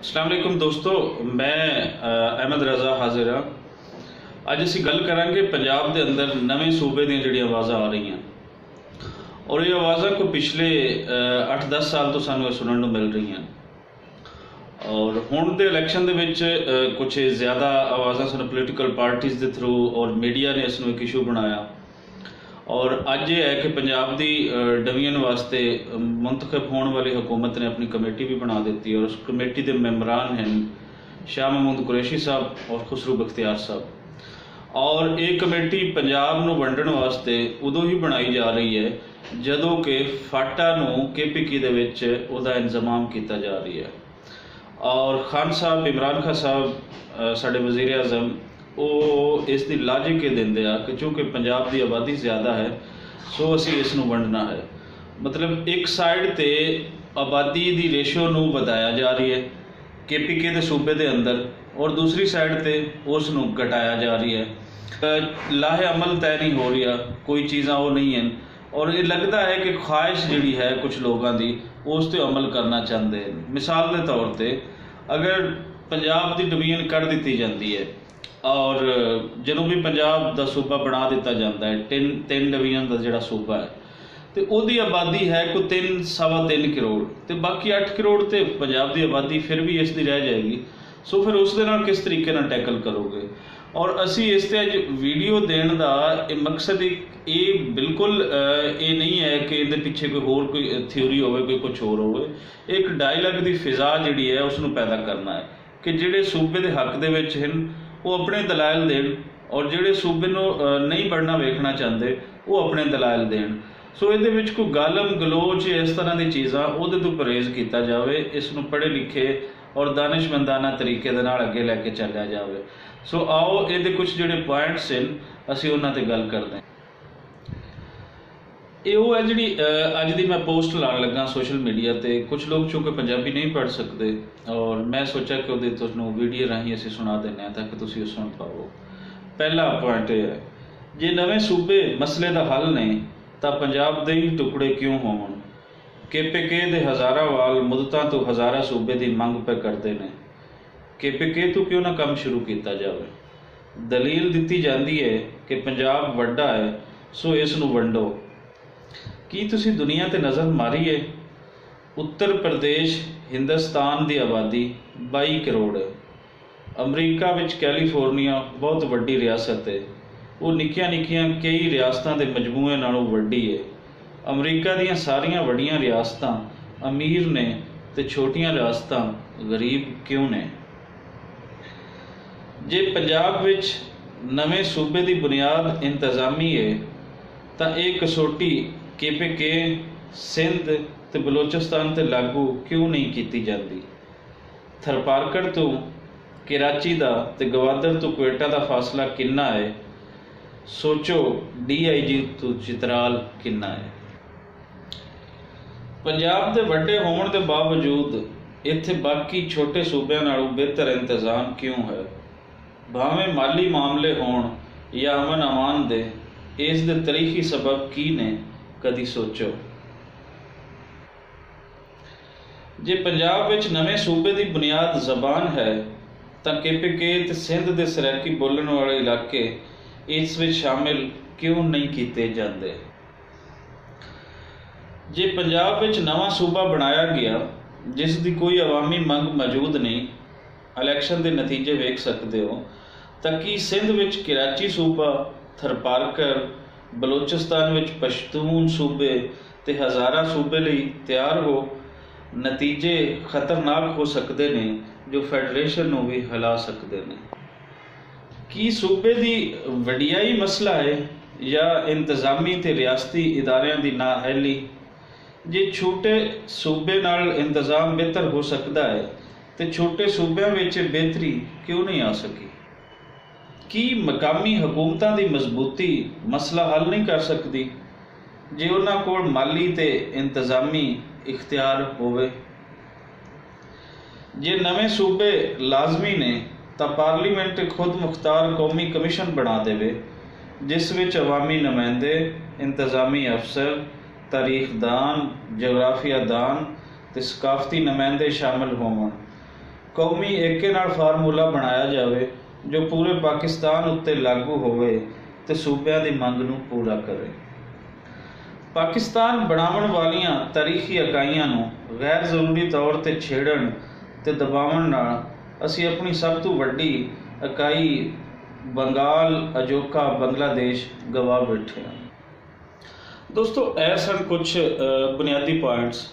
अस्सलाम वालेकुम दोस्तों, मैं अहमद रज़ा हाजिर हाँ। अज असीं गल करांगे पंजाब के अंदर नवे सूबे दी जिहड़ियां आवाज़ां आ रही हैं और ये आवाज़ां को पिछले 8-10 साल तो सानूं सुनने नूं मिल रही हैं। और हुण दे इलैक्शन दे विच कुछ ज़्यादा आवाज़ां सन पोलीटिकल पार्टीज़ के थ्रू और मीडिया ने इसनूं एक इशू बनाया। और अज ये है कि पंजाब की डिवीजन वास्ते मुंतखब होने वाली हुकूमत ने अपनी कमेटी भी बना दी और उस कमेटी के मैंबरान हैं शाह महमूद कुरैशी साहब और खुसरू बख्तियार साहब। और ये कमेटी पंजाब नूं वंडण वास्ते उदों ही बनाई जा रही है जदों कि फाटा नूं KPK दे विच उहदा इंतजाम किया जा रही है। और खान साहब इमरान खान साहब साडे वज़ीर आज़म वो इसकी लॉजिक ये देंदे आ कि चूँकि पंजाब की आबादी ज़्यादा है सो असी इसनूं वंडना है। मतलब एक साइड ते आबादी की रेशो नूं वधाया जा रही है KPK के सूबे के अंदर और दूसरी साइड ते उसनूं घटाया जा रही है। लाहे अमल तय नहीं हो रही, कोई चीज़ां वो नहीं हैं और ये लगता है कि ख्वाहिश जिहड़ी है कुछ लोगों की उस पर अमल करना चाहते हैं। मिसाल के तौर पर अगर पंजाब की डिवीजन कर दी जाती है और जनूबी पंजाब का सूबा बना दिता जाता है, तीन डिवीजन का जोड़ा सूबा है तो वही आबादी है कोई 3-3.25 करोड़ तो बाकी 8 करोड़ तो पंजाब की आबादी फिर भी इसकी रह जाएगी। सो फिर उस दे नाल किस तरीके नाल टैकल करोगे। और असी इस ते अज वीडियो देने का मकसद ये बिल्कुल ये नहीं है कि ये पिछे कोई होर कोई थ्योरी होवे, कोई कुछ होर होवे। एक डायलॉग की फिजा जिहड़ी है उसनूं पैदा करना है कि जिहड़े सूबे के हक दे विच हन वो अपने दलाइल देन और जिहड़े सूबे नूं नहीं बढ़ना वेखना चाहते वो अपने दलाइल देन। सो ये विच कोई गालम गलोच इस तरह की चीज़ां उहदे तो परहेज़ किया जाए, इसनूं पढ़े लिखे और दानिशमंदाना तरीके दे नाल अगे लैके चलिया जाए। सो आओ ये कुछ जिहड़े पॉइंट्स हैं असीं उन्हां ते गल करते हैं। ये वो है जी अज दी मैं पोस्ट लाने लगा सोशल मीडिया ते। कुछ लोग चूँकि पंजाबी नहीं पढ़ सकते और मैं सोचा कि उहदे तुहानूं वीडियो राहीं असीं सुना देने ताकि तुसीं सुन पाओ। पहला पॉइंट ये है, जे नवे सूबे मसले का हल ने तो पंजाब दे ही टुकड़े क्यों होवन। KPK दे हज़ारा वाल मुद्दतां तो हज़ारा सूबे की मंग पे करते हैं, KPK तो क्यों ना काम शुरू किया जाए। दलील दी जाती है कि पंजाब वड्डा है सो इसनूं वंडो। की तुसी दुनिया ते नज़र मारी है, उत्तर प्रदेश हिंदुस्तान की आबादी 22 करोड़ है। अमरीका विच कैलीफोर्निया बहुत वड्डी रियासत है, वो निक्कियां निक्कियां कई रियासतां दे मजमूए नालों वड्डी है। अमरीका दीयां सारियां वड्डियां रियासतां अमीर ने ते छोटियां रियासतां गरीब क्यों ने। जे पंजाब विच नवे सूबे की बुनियाद इंतजामी है तो एक कसोटी KPK सिंध ते बलोचिस्तान ते लागू क्यों नहीं की जाती। थरपारकर तो कराची का ते गवादर तो क्वेटा का फासला कितना है, सोचो DIG तो चित्राल कितना है। पंजाब के वड्डे होने के बावजूद इत्थे बाकी छोटे सूबे नालों बेहतर इंतजाम क्यों है। भावें माली मामले होण या अमन अमान दे, इस दे तारीखी सबब की ने कदी सोचो। जे पंजाब विच नवे सूबे की बुनियाद जबान है तो KPK ते सिंध के सरैकी बोलने वाले इलाके इस विच शामिल क्यों नहीं किए जाते। जे पंजाब विच नवा सूबा बनाया गया जिसकी कोई अवामी मंग मौजूद नहीं, इलैक्शन के नतीजे वेख सकते हो, तो कि सिंध विच कराची सूबा, थरपारकर, बलोचिस्तान विच पश्तून सूबे ते हज़ारा सूबे लई तैयार हो। नतीजे खतरनाक हो सकते हैं जो फैडरेशन नूं भी हिला सकते हैं। की सूबे की वडियाई मसला है या इंतजामी ते रियासती इदारियां दी नाअहली। जे छोटे सूबे नाल इंतजाम बेहतर हो सकता है तो छोटे सूबों में बेहतरी क्यों नहीं आ सकी। की मकामी हुकूमतां दी मजबूती मसला हल नहीं कर सकती जे उन्हां कोल माली ते इंतजामी इख्तियार होवे। जे नवे सूबे लाजमी ने तो पार्लीमेंट खुद मुख्तार कौमी कमीशन बना देवे जिस विच अवामी नुमाइंदे, इंतजामी अफसर, तारीखदान, जोग्राफिया दान ते सकाफती नुमाइंदे शामिल होवन। ਕੌਮੀ ਏਕੇ ਨਾਲ ਫਾਰਮੂਲਾ ਬਣਾਇਆ ਜਾਵੇ ਜੋ ਪੂਰੇ ਪਾਕਿਸਤਾਨ ਉੱਤੇ ਲਾਗੂ ਹੋਵੇ ਤੇ ਸੂਬਿਆਂ ਦੀ ਮੰਗ ਨੂੰ ਪੂਰਾ ਕਰੇ। ਪਾਕਿਸਤਾਨ ਬਣਾਉਣ ਵਾਲੀਆਂ ਤਾਰੀਖੀ ਇਕਾਈਆਂ ਨੂੰ ਗੈਰ ਜ਼ਰੂਰੀ ਤੌਰ ਤੇ ਛੇੜਨ ਤੇ ਦਬਾਉਣ ਨਾਲ ਅਸੀਂ ਆਪਣੀ ਸਭ ਤੋਂ ਵੱਡੀ ਇਕਾਈ ਬੰਗਾਲ ਅਜੋਕਾ ਬੰਗਲਾਦੇਸ਼ ਗਵਾ ਬੈਠੇ ਹਾਂ। ਦੋਸਤੋ, ਇਹ ਸਨ ਕੁਛ ਬੁਨਿਆਦੀ ਪੁਆਇੰਟਸ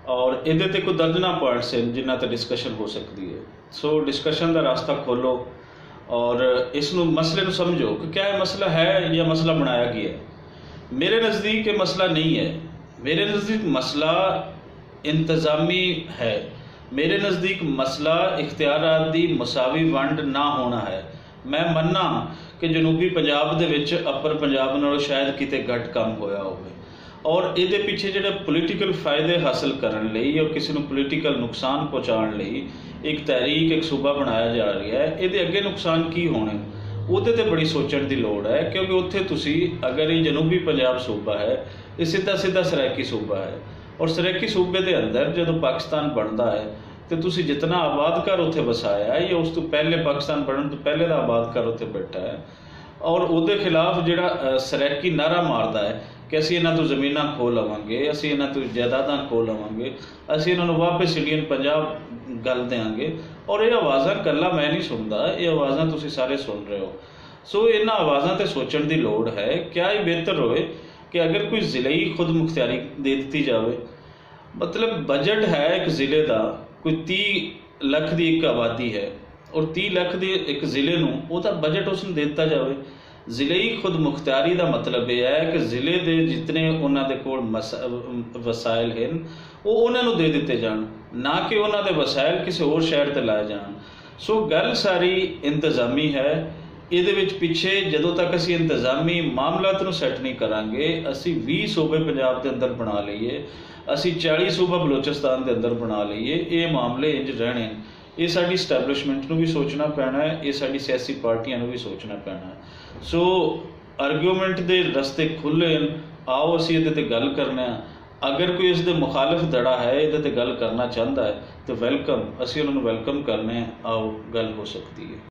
ਔਰ ਇਹਦੇ ਤੇ ਕੋਈ ਦਰਜਨਾਂ ਪੁਆਇੰਟਸ ਹਨ ਜਿਨ੍ਹਾਂ ਤੇ ਡਿਸਕਸ਼ਨ ਹੋ ਸਕਦੀ ਹੈ। ਸੋ ਡਿਸਕਸ਼ਨ ਦਾ ਰਾਸਤਾ ਖੋਲੋ ਔਰ ਇਸ ਨੂੰ ਮਸਲੇ ਨੂੰ ਸਮਝੋ ਕਿ क्या ਇਹ ਮਸਲਾ ਹੈ ਜਾਂ ਮਸਲਾ ਬਣਾਇਆ ਗਿਆ ਹੈ। मेरे नज़दीक ये मसला नहीं है। मेरे नज़दीक मसला इंतज़ामी है। मेरे नज़दीक मसला इख्तियारात दी मसावी वंड ना होना है। मैं मन्ना कि जनूबी पंजाब दे विच अपर पंजाब नालों शायद किते घट कम होया होवे और इहदे पिछे जिहड़े पोलीटिकल फायदे हासिल करन लई और किसी नूं पोलीटिकल नुकसान पहुँचाउण लई एक तहरीक एक सूबा बनाया जा रहा है। इहदे अगे नुकसान की होने ਉਹਦੇ ਤੇ ਬੜੀ ਸੋਚਣ ਦੀ ਲੋੜ ਹੈ, ਕਿਉਂਕਿ ਉੱਥੇ ਤੁਸੀਂ ਅਗਰ ਇਹ ਜਨੂਬੀ ਪੰਜਾਬ ਸੂਬਾ ਹੈ, ਇਹ ਸਿੱਧਾ ਸਰਾਇਕੀ ਸੂਬਾ ਹੈ ਔਰ ਸਰਾਇਕੀ ਸੂਬੇ ਦੇ ਅੰਦਰ ਜਦੋਂ ਪਾਕਿਸਤਾਨ ਬਣਦਾ ਹੈ ਤੇ ਤੁਸੀਂ ਜਿਤਨਾ ਆਬਾਦ ਘਰ ਉੱਥੇ ਵਸਾਇਆ ਹੈ ਜਾਂ ਉਸ ਤੋਂ ਪਹਿਲੇ ਪਾਕਿਸਤਾਨ ਬਣਨ ਤੋਂ ਪਹਿਲੇ ਦਾ ਆਬਾਦ ਘਰ ਉੱਥੇ ਬੈਠਾ ਹੈ ਔਰ ਉਹਦੇ ਖਿਲਾਫ ਜਿਹੜਾ ਸਰਾਇਕੀ ਨਾਰਾ ਮਾਰਦਾ ਹੈ ਕਿ ਅਸੀਂ ਇਹਨਾਂ ਤੋਂ ਜ਼ਮੀਨਾਂ ਖੋਹ ਲਵਾਂਗੇ, ਅਸੀਂ ਇਹਨਾਂ ਤੋਂ ਜਾਇਦਾਦਾਂ ਖੋਹ ਲਵਾਂਗੇ, ਅਸੀਂ ਇਹਨਾਂ ਨੂੰ ਵਾਪਸ ਇੰਡੀਅਨ ਪੰਜਾਬ ਗੱਲ ਦੇਵਾਂਗੇ। ਔਰ ਇਹ ਆਵਾਜ਼ਾਂ ਇਕੱਲਾ ਮੈਂ ਨਹੀਂ ਸੁਣਦਾ, ਇਹ ਆਵਾਜ਼ਾਂ ਤੁਸੀਂ ਸਾਰੇ ਸੁਣ ਰਹੇ ਹੋ। ਸੋ ਇਹਨਾਂ ਆਵਾਜ਼ਾਂ ਤੇ ਸੋਚਣ ਦੀ ਲੋੜ ਹੈ। ਕਿਆ ਇਹ ਬਿਹਤਰ ਹੋਏ ਕਿ ਅਗਰ ਕੋਈ ਜ਼ਿਲ੍ਹੀ ਖੁਦ ਮੁਖਤਿਆਰੀ ਦੇ ਦਿੱਤੀ ਜਾਵੇ, ਮਤਲਬ ਬਜਟ ਹੈ ਇੱਕ ਜ਼ਿਲ੍ਹੇ ਦਾ, ਕੋਈ 30 ਲੱਖ ਦੀ ਇੱਕ ਆਬਾਦੀ ਹੈ ਔਰ 30 ਲੱਖ ਦੇ ਇੱਕ ਜ਼ਿਲ੍ਹੇ ਨੂੰ ਉਹਦਾ ਬਜਟ ਉਸ ਨੂੰ ਦੇ ਦਿੱਤਾ ਜਾਵੇ। ਜ਼ਿਲ੍ਹੀ ਖੁਦ ਮੁਖਤਿਆਰੀ ਦਾ ਮਤਲਬ ਇਹ ਹੈ ਕਿ ਜ਼ਿਲ੍ਹੇ ਦੇ ਜਿਤਨੇ ਉਹਨਾਂ ਦੇ ਕੋਲ ਵਸਾਇਲ ਹਨ ਉਹ ਉਹਨਾਂ ਨੂੰ ਦੇ ਦਿੱਤੇ ਜਾਣ, ਨਾ ਕਿ ਉਹਨਾਂ ਦੇ ਵਸਾਇਲ ਕਿਸੇ ਹੋਰ ਸ਼ਹਿਰ ਤੇ ਲਾਏ ਜਾਣ। ਸੋ ਗੱਲ ਸਾਰੀ ਇੰਤਜ਼ਾਮੀ ਹੈ। ਇਹਦੇ ਵਿੱਚ ਪਿੱਛੇ ਜਦੋਂ ਤੱਕ ਅਸੀਂ ਇੰਤਜ਼ਾਮੀ ਮਾਮਲਾਤ ਨੂੰ ਸੈੱਟ ਨਹੀਂ ਕਰਾਂਗੇ, ਅਸੀਂ 20 ਸੂਬੇ ਪੰਜਾਬ ਦੇ ਅੰਦਰ ਬਣਾ ਲਈਏ, ਅਸੀਂ 40 ਸੂਬਾ ਬਲੋਚਿਸਤਾਨ ਦੇ ਅੰਦਰ ਬਣਾ ਲਈਏ, ਇਹ ਮਾਮਲੇ ਇੰਜ ਰਹਿਣੇ। ਇਹ ਸਾਡੀ ਸਟੈਬਲਿਸ਼ਮੈਂਟ ਨੂੰ ਵੀ ਸੋਚਣਾ ਪੈਣਾ ਹੈ, ਇਹ ਸਾਡੀ ਸਿਆਸੀ ਪਾਰਟੀਆਂ ਨੂੰ ਵੀ ਸੋਚਣਾ ਪੈਣਾ ਹੈ। ਸੋ ਆਰਗੂਮੈਂਟ ਦੇ ਰਸਤੇ ਖੁੱਲ੍ਹੇ ਹਨ, ਆਓ ਅਸੀਂ ਇਹਦੇ ਤੇ ਗੱਲ ਕਰਨੇ ਆ। ਅਗਰ ਕੋਈ ਇਸ ਦੇ ਮੁਖਾਲਿਫ ਧੜਾ ਹੈ, ਇਹਦੇ ਤੇ ਗੱਲ ਕਰਨਾ ਚਾਹੁੰਦਾ ਹੈ ਤਾਂ ਵੈਲਕਮ, ਅਸੀਂ ਉਹਨਾਂ ਨੂੰ ਵੈਲਕਮ ਕਰਨੇ, ਆਓ ਗੱਲ ਹੋ ਸਕਦੀ ਹੈ।